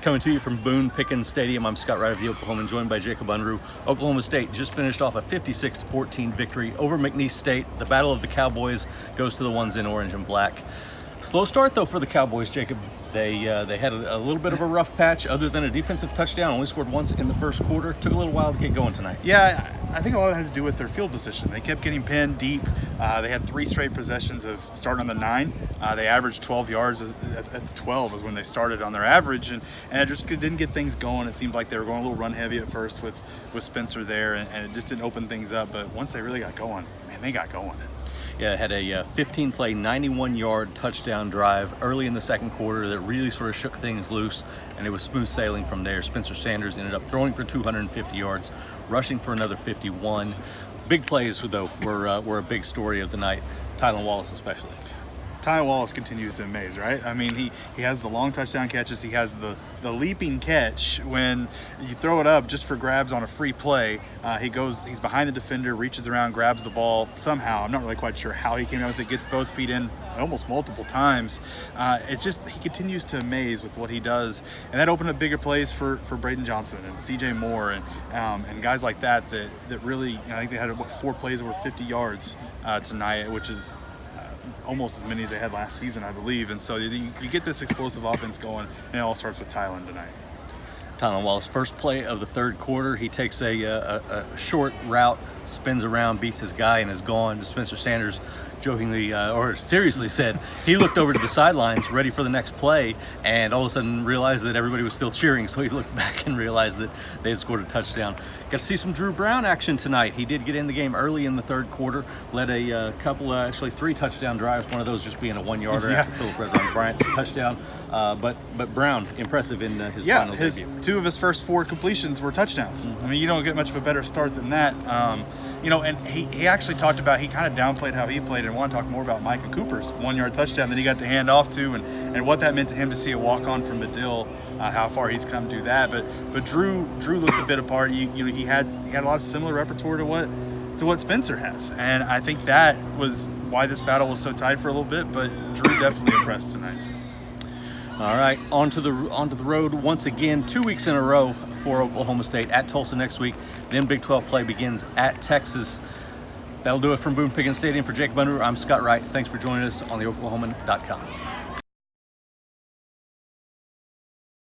Coming to you from Boone Pickens Stadium, I'm Scott Wright of the Oklahoman, joined by Jacob Unruh. Oklahoma State just finished off a 56-14 victory over McNeese State. The battle of the Cowboys goes to the ones in orange and black. Slow start though for the Cowboys, Jacob. They had a little bit of a rough patch. Other than a defensive touchdown, only scored once in the first quarter. Took a little while to get going tonight. Yeah, I think a lot of it had to do with their field position. They kept getting pinned deep. They had 3 straight possessions of starting on the 9. They averaged 12 yards at the 12 was when they started on their average, and it just didn't get things going. It seemed like they were going a little run heavy at first with Spencer there, and it just didn't open things up. But once they really got going, man, they got going. Yeah, it had a 15-play, 91-yard touchdown drive early in the second quarter that really sort of shook things loose, and it was smooth sailing from there. Spencer Sanders ended up throwing for 250 yards, rushing for another 51. Big plays, though, were a big story of the night, Tylan Wallace especially. Ty Wallace continues to amaze, right? I mean, he has the long touchdown catches. He has the leaping catch when you throw it up just for grabs on a free play. He's behind the defender, reaches around, grabs the ball somehow. I'm not really quite sure how he came out with it. Gets both feet in almost multiple times. It's just he continues to amaze with what he does, and that opened up bigger plays for Braden Johnson and C.J. Moore and guys like that really. I think they had 4 plays over 50 yards tonight, which is almost as many as they had last season, I believe. And so you get this explosive offense going, and it all starts with Tylan tonight. Tylan Wallace, first play of the third quarter, he takes a short route, spins around, beats his guy, and is gone. Spencer Sanders jokingly or seriously said he looked over to the sidelines ready for the next play, and all of a sudden realized that everybody was still cheering, so he looked back and realized that they had scored a touchdown. Got to see some Drew Brown action tonight. He did get in the game early in the third quarter, led a couple, actually 3 touchdown drives, one of those just being a 1-yarder after Philip Redron Bryant's touchdown. But Brown, impressive in his final debut. 2 of his first 4 completions were touchdowns. I mean, you don't get much of a better start than that. And he actually talked about, he kind of downplayed how he played, and want to talk more about Micah Cooper's 1-yard touchdown that he got to hand off to, and what that meant to him to see a walk-on from Medill, how far he's come to do that. But Drew looked a bit apart. He had a lot of similar repertoire to what Spencer has, and I think that was why this battle was so tight for a little bit. But Drew definitely impressed tonight. All right, on to the road once again, 2 weeks in a row for Oklahoma State, at Tulsa next week. Then Big 12 play begins at Texas. That'll do it from Boone Pickens Stadium. For Jacob Unruh, I'm Scott Wright. Thanks for joining us on the Oklahoman.com.